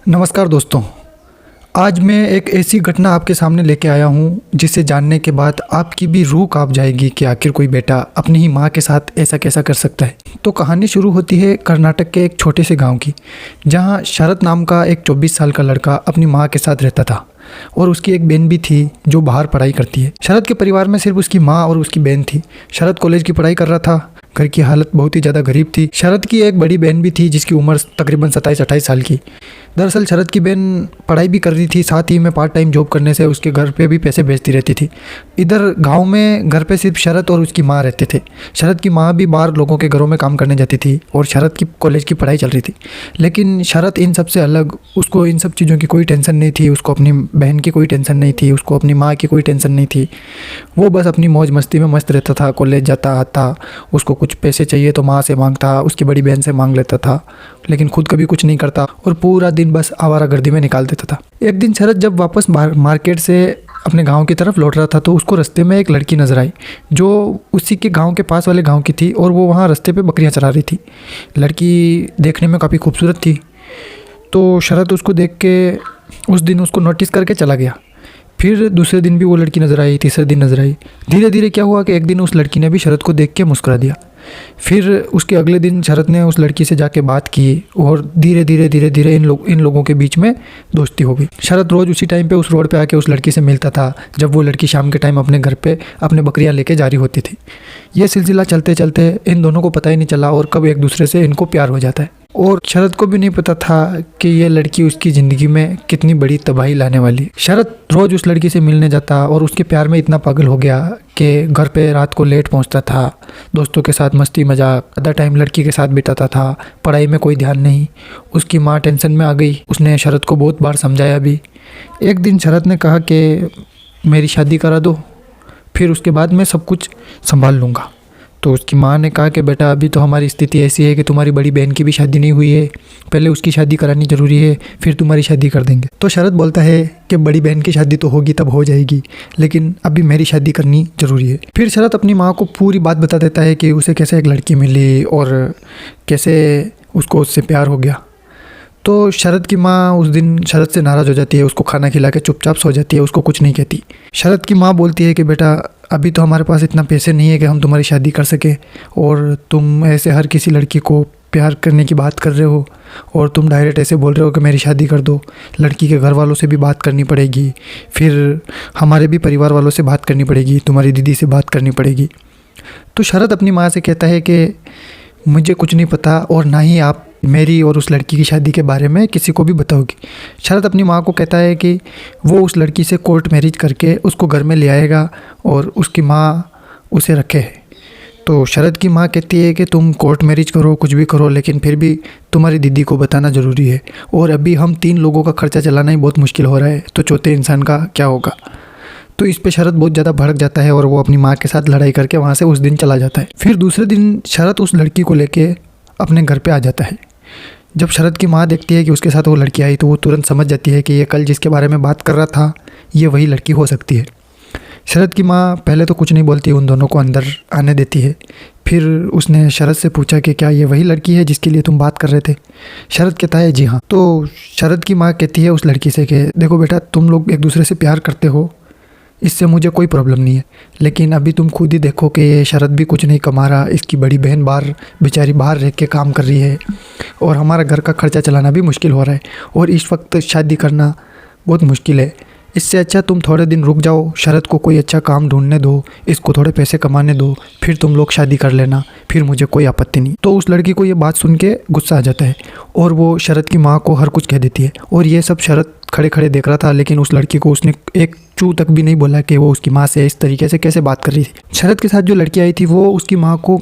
नमस्कार दोस्तों। आज मैं एक ऐसी घटना आपके सामने लेके आया हूँ जिसे जानने के बाद आपकी भी रूह कांप जाएगी कि आखिर कोई बेटा अपनी ही माँ के साथ ऐसा कैसा कर सकता है। तो कहानी शुरू होती है कर्नाटक के एक छोटे से गांव की, जहाँ शरद नाम का एक 24 साल का लड़का अपनी माँ के साथ रहता था और उसकी एक बहन भी थी जो बाहर पढ़ाई करती है। शरद के परिवार में सिर्फ उसकी माँ और उसकी बहन थी। शरद कॉलेज की पढ़ाई कर रहा था। घर की हालत बहुत ही ज़्यादा गरीब थी। शरद की एक बड़ी बहन भी थी जिसकी उम्र तकरीबन 27-28 साल की। दरअसल शरद की बहन पढ़ाई भी कर रही थी, साथ ही में पार्ट टाइम जॉब करने से उसके घर पे भी पैसे भेजती रहती थी। इधर गांव में घर पे सिर्फ शरद और उसकी माँ रहते थे। शरद की माँ भी बाहर लोगों के घरों में काम करने जाती थी और शरद की कॉलेज की पढ़ाई चल रही थी। लेकिन शरद इन सब से अलग, उसको इन सब चीज़ों की कोई टेंशन नहीं थी। उसको अपनी बहन की कोई टेंशन नहीं थी, उसको अपनी माँ की कोई टेंशन नहीं थी। वो बस अपनी मौज मस्ती में मस्त रहता था। कॉलेज जाता आता, उसको कुछ पैसे चाहिए तो माँ से मांगता, उसकी बड़ी बहन से मांग लेता था, लेकिन खुद कभी कुछ नहीं करता और पूरा दिन बस आवारागर्दी में निकाल देता था। एक दिन शरद जब वापस मार्केट से अपने गांव की तरफ लौट रहा था तो उसको रास्ते में एक लड़की नजर आई जो उसी के गांव के पास वाले गांव की थी और वो वहाँ रास्ते पे बकरियां चरा रही थी। लड़की देखने में काफ़ी खूबसूरत थी, तो शरद उसको देख के उस दिन उसको नोटिस करके चला गया। फिर दूसरे दिन भी वो लड़की नज़र आई, तीसरे दिन नज़र आई। धीरे धीरे क्या हुआ कि एक दिन उस लड़की ने भी शरद को देख के मुस्कुरा दिया। फिर उसके अगले दिन शरद ने उस लड़की से जाके बात की और धीरे धीरे इन लोगों के बीच में दोस्ती हो गई। शरद रोज़ उसी टाइम पे उस रोड पे आके उस लड़की से मिलता था जब वो लड़की शाम के टाइम अपने घर पे अपने बकरियां लेके जा रही होती थी। ये सिलसिला चलते चलते इन दोनों को पता ही नहीं चला और कब एक दूसरे से इनको प्यार हो जाता है। और शरद को भी नहीं पता था कि ये लड़की उसकी ज़िंदगी में कितनी बड़ी तबाही लाने वाली। शरद रोज़ उस लड़की से मिलने जाता और उसके प्यार में इतना पागल हो गया कि घर पे रात को लेट पहुंचता था, दोस्तों के साथ मस्ती मजाक, आधा टाइम लड़की के साथ बिताता था, पढ़ाई में कोई ध्यान नहीं। उसकी माँ टेंशन में आ गई। उसने शरद को बहुत बार समझाया भी। एक दिन शरद ने कहा कि मेरी शादी करा दो, फिर उसके बाद मैं सब कुछ संभाल लूँगा। तो उसकी माँ ने कहा कि बेटा अभी तो हमारी स्थिति ऐसी है कि तुम्हारी बड़ी बहन की भी शादी नहीं हुई है, पहले उसकी शादी करानी ज़रूरी है, फिर तुम्हारी शादी कर देंगे। तो शरद बोलता है कि बड़ी बहन की शादी तो होगी तब हो जाएगी, लेकिन अभी मेरी शादी करनी ज़रूरी है। फिर शरद अपनी माँ को पूरी बात बता देता है कि उसे कैसे एक लड़की मिली और कैसे उसको उससे प्यार हो गया। तो शरद की माँ उस दिन शरद से नाराज़ हो जाती है, उसको खाना खिला के चुपचाप सो जाती है, उसको कुछ नहीं कहती। शरद की माँ बोलती है कि बेटा अभी तो हमारे पास इतना पैसे नहीं है कि हम तुम्हारी शादी कर सके, और तुम ऐसे हर किसी लड़की को प्यार करने की बात कर रहे हो और तुम डायरेक्ट ऐसे बोल रहे हो कि मेरी शादी कर दो। लड़की के घर वालों से भी बात करनी पड़ेगी, फिर हमारे भी परिवार वालों से बात करनी पड़ेगी, तुम्हारी दीदी से बात करनी पड़ेगी। तो शरद अपनी माँ से कहता है कि मुझे कुछ नहीं पता और ना ही आप मेरी और उस लड़की की शादी के बारे में किसी को भी बताओगी। शरद अपनी माँ को कहता है कि वो उस लड़की से कोर्ट मैरिज करके उसको घर में ले आएगा और उसकी माँ उसे रखे है। तो शरद की माँ कहती है कि तुम कोर्ट मैरिज करो, कुछ भी करो, लेकिन फिर भी तुम्हारी दीदी को बताना ज़रूरी है, और अभी हम 3 लोगों का खर्चा चलाना ही बहुत मुश्किल हो रहा है, तो चौथे इंसान का क्या होगा। तो इस पे शरद बहुत ज़्यादा भड़क जाता है और वो अपनी माँ के साथ लड़ाई करके वहाँ से उस दिन चला जाता है। फिर दूसरे दिन शरद उस लड़की को लेके अपने घर पे आ जाता है। जब शरद की माँ देखती है कि उसके साथ वो लड़की आई तो वो तुरंत समझ जाती है कि ये कल जिसके बारे में बात कर रहा था ये वही लड़की हो सकती है। शरद की माँ पहले तो कुछ नहीं बोलती, उन दोनों को अंदर आने देती है। फिर उसने शरद से पूछा कि क्या ये वही लड़की है जिसके लिए तुम बात कर रहे थे। शरद कहता है जी हाँ। तो शरद की माँ कहती है उस लड़की से कि देखो बेटा, तुम लोग एक दूसरे से प्यार करते हो, इससे मुझे कोई प्रॉब्लम नहीं है, लेकिन अभी तुम खुद ही देखो कि ये शरद भी कुछ नहीं कमा रहा, इसकी बड़ी बहन बाहर बेचारी बाहर रह के काम कर रही है और हमारा घर का खर्चा चलाना भी मुश्किल हो रहा है, और इस वक्त शादी करना बहुत मुश्किल है। इससे अच्छा तुम थोड़े दिन रुक जाओ, शरद को कोई अच्छा काम ढूंढने दो, इसको थोड़े पैसे कमाने दो, फिर तुम लोग शादी कर लेना, फिर मुझे कोई आपत्ति नहीं। तो उस लड़की को ये बात सुन के गुस्सा आ जाता है और वो शरद की माँ को हर कुछ कह देती है, और ये सब शरद खड़े खड़े देख रहा था, लेकिन उस लड़की को उसने एक चू तक भी नहीं बोला कि वो उसकी माँ से इस तरीके से कैसे बात कर रही थी। शरद के साथ जो लड़की आई थी वो उसकी माँ को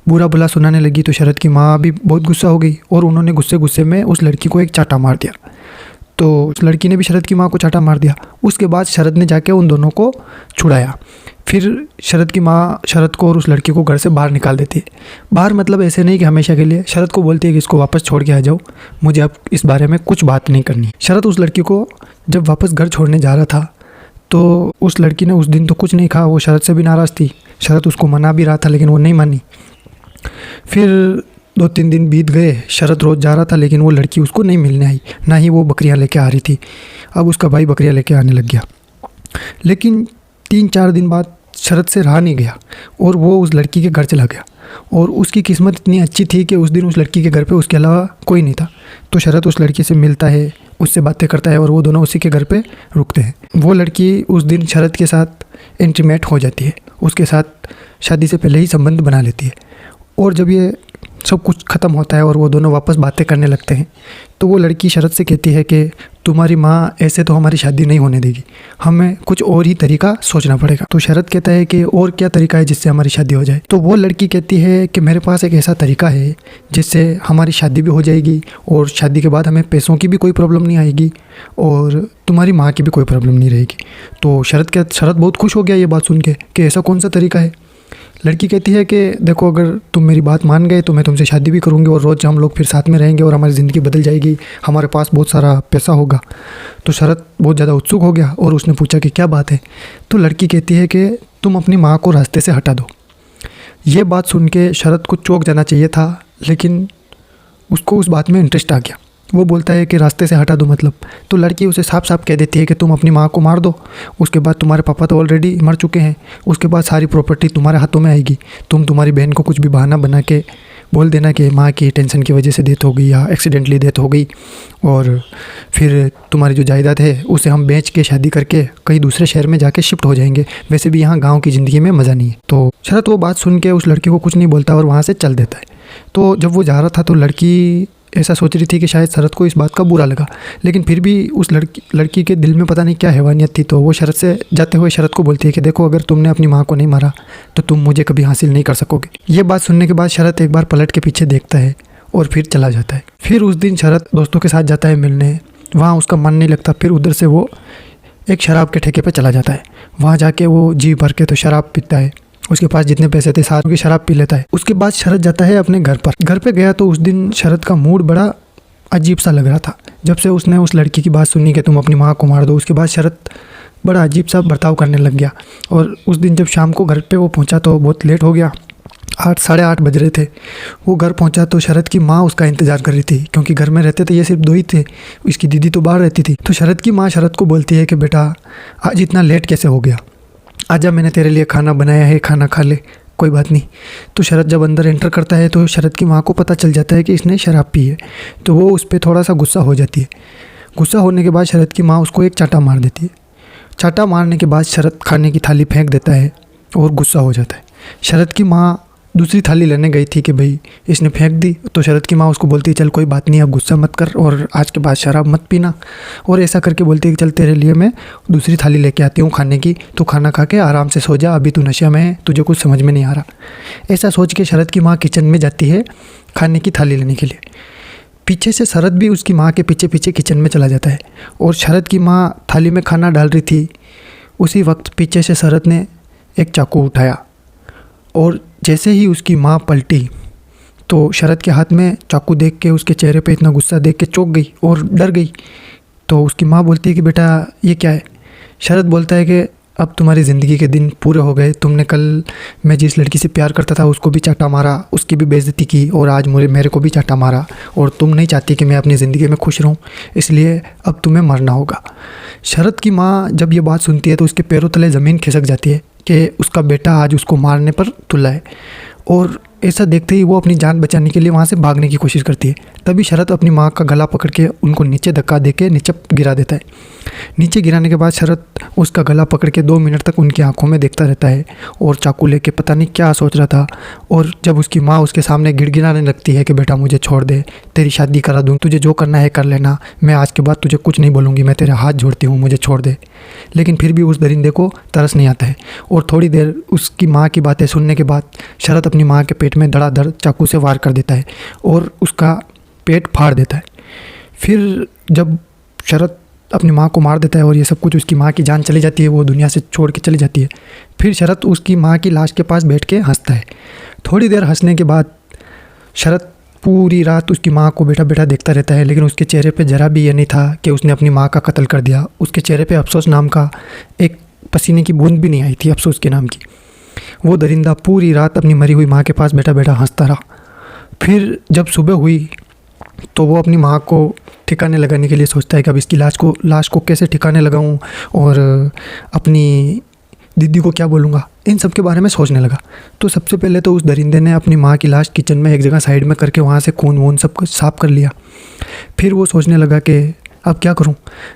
बुरा भला सुनाने लगी, तो शरद की माँ भी बहुत गुस्सा हो गई और उन्होंने गुस्से में उस लड़की को एक चाटा मार दिया। तो उस लड़की ने भी शरद की माँ को चाटा मार दिया। उसके बाद शरद ने जाके उन दोनों को छुड़ाया। फिर शरद की माँ शरद को और उस लड़की को घर से बाहर निकाल देती है। बाहर मतलब ऐसे नहीं कि हमेशा के लिए। शरद को बोलती है कि इसको वापस छोड़ के आ जाओ, मुझे अब इस बारे में कुछ बात नहीं करनी। शरद उस लड़की को जब वापस घर छोड़ने जा रहा था तो उस लड़की ने उस दिन तो कुछ नहीं कहा, वो शरद से भी नाराज़ थी। शरद उसको मना भी रहा था लेकिन वो नहीं मानी। फिर 2-3 दिन बीत गए। शरद रोज़ जा रहा था लेकिन वो लड़की उसको नहीं मिलने आई, ना ही वो बकरियां लेके आ रही थी। अब उसका भाई बकरियां लेके आने लग गया, लेकिन 3-4 दिन बाद शरद से रहा नहीं गया और वो उस लड़की के घर चला गया। और उसकी किस्मत इतनी अच्छी थी कि उस दिन उस लड़की के घर पे उसके अलावा कोई नहीं था। तो शरद उस लड़की से मिलता है, उससे बातें करता है और वो दोनों उसी के घर पे रुकते हैं। वो लड़की उस दिन शरद के साथ इंटीमेट हो जाती है, उसके साथ शादी से पहले ही संबंध बना लेती है। और जब ये सब कुछ ख़त्म होता है और वो दोनों वापस बातें करने लगते हैं तो वो लड़की शरद से कहती है कि तुम्हारी माँ ऐसे तो हमारी शादी नहीं होने देगी, हमें कुछ और ही तरीका सोचना पड़ेगा। तो शरद कहता है कि और क्या तरीका है जिससे हमारी शादी हो जाए। तो वो लड़की कहती है कि मेरे पास एक ऐसा तरीका है जिससे हमारी शादी भी हो जाएगी और शादी के बाद हमें पैसों की भी कोई प्रॉब्लम नहीं आएगी और तुम्हारी माँ की भी कोई प्रॉब्लम नहीं रहेगी। तो शरद बहुत खुश हो गया ये बात सुन के कि ऐसा कौन सा तरीका है। लड़की कहती है कि देखो, अगर तुम मेरी बात मान गए तो मैं तुमसे शादी भी करूँगी और रोज़ हम लोग फिर साथ में रहेंगे और हमारी ज़िंदगी बदल जाएगी, हमारे पास बहुत सारा पैसा होगा। तो शरद बहुत ज़्यादा उत्सुक हो गया और उसने पूछा कि क्या बात है। तो लड़की कहती है कि तुम अपनी माँ को रास्ते से हटा दो। ये बात सुन के शरद को चौंक जाना चाहिए था, लेकिन उसको उस बात में इंटरेस्ट आ गया। वो बोलता है कि रास्ते से हटा दो मतलब। तो लड़की उसे साफ साफ कह देती है कि तुम अपनी माँ को मार दो, उसके बाद तुम्हारे पापा तो ऑलरेडी मर चुके हैं, उसके बाद सारी प्रॉपर्टी तुम्हारे हाथों में आएगी। तुम तुम्हारी बहन को कुछ भी बहाना बना के बोल देना कि माँ की टेंशन की वजह से डेथ हो गई या एक्सीडेंटली डेथ हो गई, और फिर तुम्हारी जो जायदाद है उसे हम बेच के शादी करके कहीं दूसरे शहर में जाके शिफ्ट हो जाएंगे, वैसे भी यहाँ गाँव की ज़िंदगी में मज़ा नहीं है। तो शरद वो बात सुन के उस लड़की को कुछ नहीं बोलता और वहाँ से चल देता है। तो जब वो जा रहा था तो लड़की ऐसा सोच रही थी कि शायद शरद को इस बात का बुरा लगा, लेकिन फिर भी उस लड़की के दिल में पता नहीं क्या हैवानियत थी। तो वो शरद से जाते हुए शरद को बोलती है कि देखो, अगर तुमने अपनी माँ को नहीं मारा तो तुम मुझे कभी हासिल नहीं कर सकोगे। ये बात सुनने के बाद शरद एक बार पलट के पीछे देखता है और फिर चला जाता है। फिर उस दिन शरद दोस्तों के साथ जाता है मिलने, वहाँ उसका मन नहीं लगता। फिर उधर से वो एक शराब के ठेके पर चला जाता है। वहाँ जाके वो जी भर के तो शराब पीता है, उसके पास जितने पैसे थे सारे की शराब पी लेता है। उसके बाद शरद जाता है अपने घर पर। घर पे गया तो उस दिन शरद का मूड बड़ा अजीब सा लग रहा था। जब से उसने उस लड़की की बात सुनी कि तुम अपनी माँ को मार दो, उसके बाद शरद बड़ा अजीब सा बर्ताव करने लग गया। और उस दिन जब शाम को घर पे वो पहुँचा तो बहुत लेट हो गया, 8-8:30 बज रहे थे। वो घर पहुँचा तो शरद की माँ उसका इंतज़ार कर रही थी, क्योंकि घर में रहते थे ये सिर्फ 2 ही थे, इसकी दीदी तो बाहर रहती थी। तो शरद की माँ शरद को बोलती है कि बेटा आज इतना लेट कैसे हो गया, आजा मैंने तेरे लिए खाना बनाया है, खाना खा ले, कोई बात नहीं। तो शरद जब अंदर एंटर करता है तो शरद की माँ को पता चल जाता है कि इसने शराब पी है। तो वो उस पर थोड़ा सा गुस्सा हो जाती है। गुस्सा होने के बाद शरद की माँ उसको एक चांटा मार देती है। चांटा मारने के बाद शरद खाने की थाली फेंक देता है और गुस्सा हो जाता है। शरद की माँ दूसरी थाली लेने गई थी कि भाई इसने फेंक दी। तो शरद की माँ उसको बोलती है चल कोई बात नहीं, अब गुस्सा मत कर और आज के बाद शराब मत पीना। और ऐसा करके बोलती है कि चल तेरे लिए मैं दूसरी थाली लेके आती हूँ खाने की, तो खाना खा के आराम से सो जा, अभी तू नशे में है, तुझे कुछ समझ में नहीं आ रहा। ऐसा सोच के शरद की माँ किचन में जाती है खाने की थाली लेने के लिए। पीछे से शरद भी उसकी माँ के पीछे पीछे किचन में चला जाता है और शरद की माँ थाली में खाना डाल रही थी। उसी वक्त पीछे से शरद ने एक चाकू उठाया और जैसे ही उसकी माँ पलटी तो शरद के हाथ में चाकू देख के उसके चेहरे पे इतना गुस्सा देख के चौंक गई और डर गई। तो उसकी माँ बोलती है कि बेटा ये क्या है। शरद बोलता है कि अब तुम्हारी ज़िंदगी के दिन पूरे हो गए, तुमने कल मैं जिस लड़की से प्यार करता था उसको भी चाटा मारा, उसकी भी बेइज्जती की और आज मेरे को भी चाटा मारा, और तुम नहीं चाहती कि मैं अपनी ज़िंदगी में खुश रहूं, इसलिए अब तुम्हें मरना होगा। शरद की माँ जब ये बात सुनती है तो उसके पैरों तले ज़मीन खिसक जाती है कि उसका बेटा आज उसको मारने पर तुला है। और ऐसा देखते ही वो अपनी जान बचाने के लिए वहाँ से भागने की कोशिश करती है। तभी शरद अपनी माँ का गला पकड़ के उनको नीचे धक्का दे के नीचे गिरा देता है। नीचे गिराने के बाद शरद उसका गला पकड़ के 2 मिनट तक उनकी आंखों में देखता रहता है और चाकू लेके पता नहीं क्या सोच रहा था। और जब उसकी माँ उसके सामने गिड़गिड़ाने लगती है कि बेटा मुझे छोड़ दे, तेरी शादी करा दूँ, तुझे जो करना है कर लेना, मैं आज के बाद तुझे कुछ नहीं बोलूँगी, मैं तेरे हाथ जोड़ती हूँ, मुझे छोड़ दे। लेकिन फिर भी उस दरिंदे को तरस नहीं आता है और थोड़ी देर उसकी माँ की बातें सुनने के बाद शरद अपनी माँ के पेट में धड़ाधड़ चाकू से वार कर देता है और उसका पेट फाड़ देता है। फिर जब शरद अपनी माँ को मार देता है और ये सब कुछ, उसकी माँ की जान चली जाती है, वो दुनिया से छोड़ के चली जाती है। फिर शरद उसकी माँ की लाश के पास बैठ के हंसता है। थोड़ी देर हंसने के बाद शरद पूरी रात उसकी माँ को बेटा बेटा देखता रहता है, लेकिन उसके चेहरे पे ज़रा भी ये नहीं था कि उसने अपनी माँ का कत्ल कर दिया। उसके चेहरे पे अफसोस नाम का एक पसीने की बूंद भी नहीं आई थी, अफसोस के नाम की। वो दरिंदा पूरी रात अपनी मरी हुई माँ के पास बैठा बैठा हंसता रहा। फिर जब सुबह हुई तो वो अपनी माँ को ठिकाने लगाने के लिए सोचता है कि अब इसकी लाश को कैसे ठिकाने लगाऊं और अपनी दीदी को क्या बोलूँगा, इन सब के बारे में सोचने लगा। तो सबसे पहले तो उस दरिंदे ने अपनी माँ की लाश किचन में एक जगह साइड में करके वहाँ से खून वून सब कुछ साफ़ कर लिया। फिर वो सोचने लगा कि अब क्या करूँ,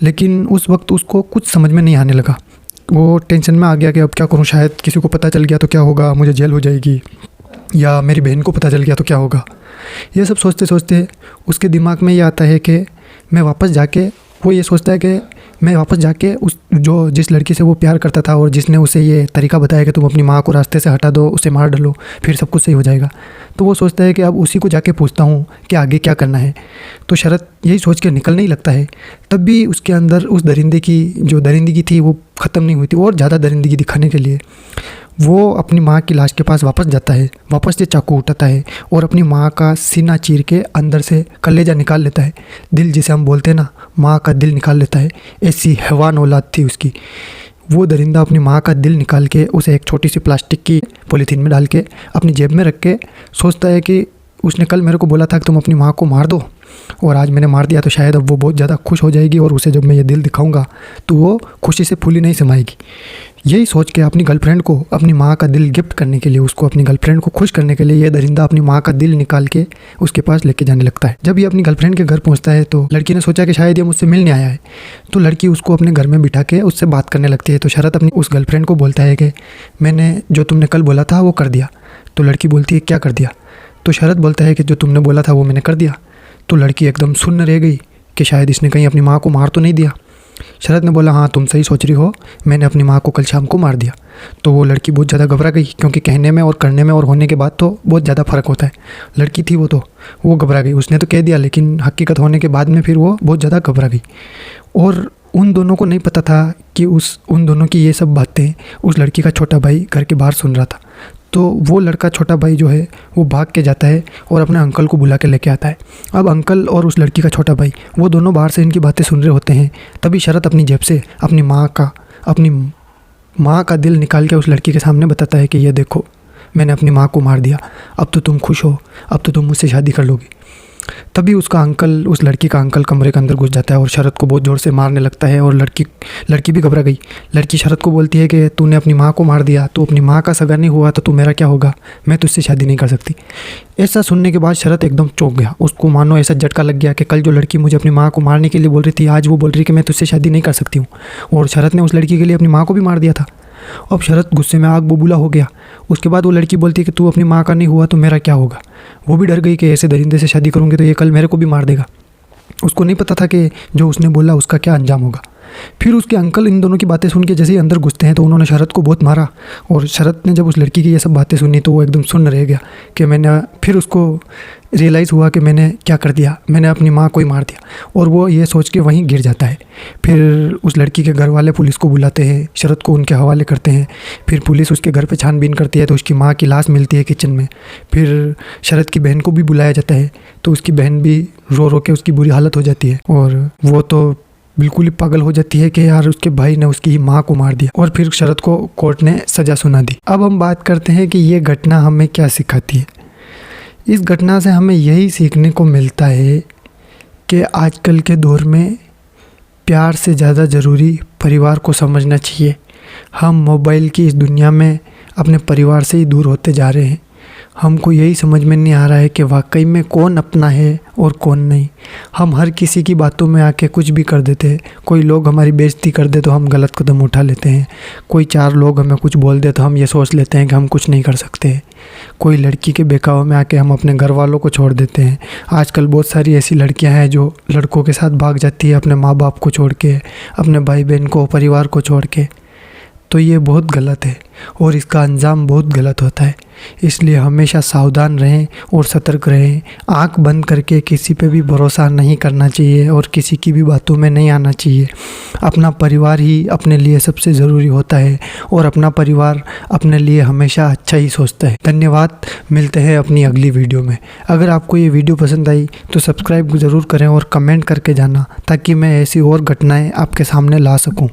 लेकिन उस वक्त उसको कुछ समझ में नहीं आने लगा। वो टेंशन में आ गया कि अब क्या करूँ, शायद किसी को पता चल गया तो क्या होगा, मुझे जेल हो जाएगी, या मेरी बहन को पता चल गया तो क्या होगा। ये सब सोचते सोचते उसके दिमाग में ये आता है कि मैं वापस जाके, वो ये सोचता है कि मैं वापस जाके जिस लड़की से वो प्यार करता था और जिसने उसे ये तरीका बताया कि तुम अपनी माँ को रास्ते से हटा दो, उसे मार डालो, फिर सब कुछ सही हो जाएगा। तो वो सोचता है कि अब उसी को जाके पूछता हूँ कि आगे क्या करना है। तो शरद यही सोच के निकलने ही लगता है। तब भी उसके अंदर उस दरिंदे की जो दरिंदगी थी वो ख़त्म नहीं हुई थी, और ज़्यादा दरिंदगी दिखाने के लिए वो अपनी माँ की लाश के पास वापस जाता है, वापस से चाकू उठाता है और अपनी माँ का सीना चीर के अंदर से कलेजा निकाल लेता है। दिल जिसे हम बोलते हैं ना, माँ का दिल निकाल लेता है। ऐसी हैवान औलाद थी उसकी। वो दरिंदा अपनी माँ का दिल निकाल के उसे एक छोटी सी प्लास्टिक की पॉलीथीन में डाल के अपनी जेब में रख के सोचता है कि उसने कल मेरे को बोला था कि तुम अपनी माँ को मार दो, और आज मैंने मार दिया, तो शायद अब वो बहुत ज़्यादा खुश हो जाएगी और उसे जब मैं ये दिल दिखाऊंगा तो वो खुशी से फूली नहीं समाएगी। यही सोच के अपनी गर्लफ्रेंड को अपनी माँ का दिल गिफ्ट करने के लिए, उसको अपनी गर्लफ्रेंड को खुश करने के लिए ये दरिंदा अपनी माँ का दिल निकाल के उसके पास लेके जाने लगता है। जब ये अपनी गर्लफ्रेंड के घर पहुँचता है तो लड़की ने सोचा कि शायद ये मुझसे मिलने आया है, तो लड़की उसको अपने घर में बिठा के उससे बात करने लगती है। तो शरद अपनी उस गर्लफ्रेंड को बोलता है कि मैंने जो तुमने कल बोला था वो कर दिया। तो लड़की बोलती है क्या कर दिया? तो शरद बोलता है कि जो तुमने बोला था वो मैंने कर दिया। तो लड़की एकदम सुन्न रह गई कि शायद इसने कहीं अपनी माँ को मार तो नहीं दिया। शरद ने बोला हाँ तुम सही सोच रही हो, मैंने अपनी माँ को कल शाम को मार दिया। तो वो लड़की बहुत ज़्यादा घबरा गई, क्योंकि कहने में और करने में और होने के बाद तो बहुत ज़्यादा फ़र्क होता है। लड़की थी वो घबरा गई। उसने तो कह दिया, लेकिन हकीकत होने के बाद में फिर वो बहुत ज़्यादा घबरा गई। और उन दोनों को नहीं पता था कि उन दोनों की ये सब बातें उस लड़की का छोटा भाई घर के बाहर सुन रहा था। तो वो लड़का छोटा भाई जो है वो भाग के जाता है और अपने अंकल को बुला के लेके आता है। अब अंकल और उस लड़की का छोटा भाई वो दोनों बाहर से इनकी बातें सुन रहे होते हैं। तभी शरद अपनी जेब से अपनी माँ का दिल निकाल के उस लड़की के सामने बताता है कि ये देखो मैंने अपनी माँ को मार दिया, अब तो तुम खुश हो, अब तो तुम मुझसे शादी कर लोगी। तभी उस लड़की का अंकल कमरे के अंदर घुस जाता है और शरद को बहुत ज़ोर से मारने लगता है। और लड़की भी घबरा गई। लड़की शरद को बोलती है कि तूने अपनी माँ को मार दिया, तू अपनी माँ का सगा नहीं हुआ तो तू मेरा क्या होगा, मैं तुझसे शादी नहीं कर सकती। ऐसा सुनने के बाद शरद एकदम चौंक गया। उसको मानो ऐसा झटका लग गया कि कल जो लड़की मुझे अपनी माँ को मारने के लिए बोल रही थी, आज वो बोल रही कि मैं तुझसे शादी नहीं कर सकती हूँ। और शरद ने उस लड़की के लिए अपनी माँ को भी मार दिया था। अब शरद गुस्से में आग बबूला हो गया। उसके बाद वो लड़की बोलती है कि तू अपनी माँ का नहीं हुआ तो मेरा क्या होगा। वो भी डर गई कि ऐसे दरिंदे से शादी करूँगी तो ये कल मेरे को भी मार देगा। उसको नहीं पता था कि जो उसने बोला उसका क्या अंजाम होगा। फिर उसके अंकल इन दोनों की बातें सुन के जैसे ही अंदर घुसते हैं तो उन्होंने शरद को बहुत मारा। और शरद ने जब उस लड़की की ये सब बातें सुनी तो वो एकदम सुन्न रह गया कि फिर उसको रियलाइज़ हुआ कि मैंने क्या कर दिया, मैंने अपनी माँ को ही मार दिया। और वो ये सोच के वहीं गिर जाता है। फिर उस लड़की के घर वाले पुलिस को बुलाते हैं, शरद को उनके हवाले करते हैं। फिर पुलिस उसके घर पे छानबीन करती है तो उसकी माँ की लाश मिलती है किचन में। फिर शरद की बहन को भी बुलाया जाता है तो उसकी बहन भी रो रो के उसकी बुरी हालत हो जाती है और वो तो बिल्कुल ही पागल हो जाती है कि यार उसके भाई ने उसकी माँ को मार दिया। और फिर शरद को कोर्ट ने सज़ा सुना दी। अब हम बात करते हैं कि ये घटना हमें क्या सिखाती है। इस घटना से हमें यही सीखने को मिलता है कि आजकल के दौर में प्यार से ज़्यादा ज़रूरी परिवार को समझना चाहिए। हम मोबाइल की इस दुनिया में अपने परिवार से ही दूर होते जा रहे हैं। हमको यही समझ में नहीं आ रहा है कि वाकई में कौन अपना है और कौन नहीं। हम हर किसी की बातों में आके कुछ भी कर देते हैं। कोई लोग हमारी बेइज्जती कर दे तो हम गलत कदम उठा लेते हैं। कोई चार लोग हमें कुछ बोल दे तो हम ये सोच लेते हैं कि हम कुछ नहीं कर सकते। कोई लड़की के बहकावे में आके हम अपने घर वालों को छोड़ देते हैं। आजकल बहुत सारी ऐसी लड़कियां हैं जो लड़कों के साथ भाग जाती है अपने माँ बाप को छोड़ के, अपने भाई बहन को, परिवार को छोड़ के। तो ये बहुत गलत है और इसका अंजाम बहुत गलत होता है। इसलिए हमेशा सावधान रहें और सतर्क रहें। आंख बंद करके किसी पे भी भरोसा नहीं करना चाहिए और किसी की भी बातों में नहीं आना चाहिए। अपना परिवार ही अपने लिए सबसे ज़रूरी होता है और अपना परिवार अपने लिए हमेशा अच्छा ही सोचता है। धन्यवाद। मिलते हैं अपनी अगली वीडियो में। अगर आपको ये वीडियो पसंद आई तो सब्सक्राइब ज़रूर करें और कमेंट करके जाना ताकि मैं ऐसी और घटनाएँ आपके सामने ला सकूँ।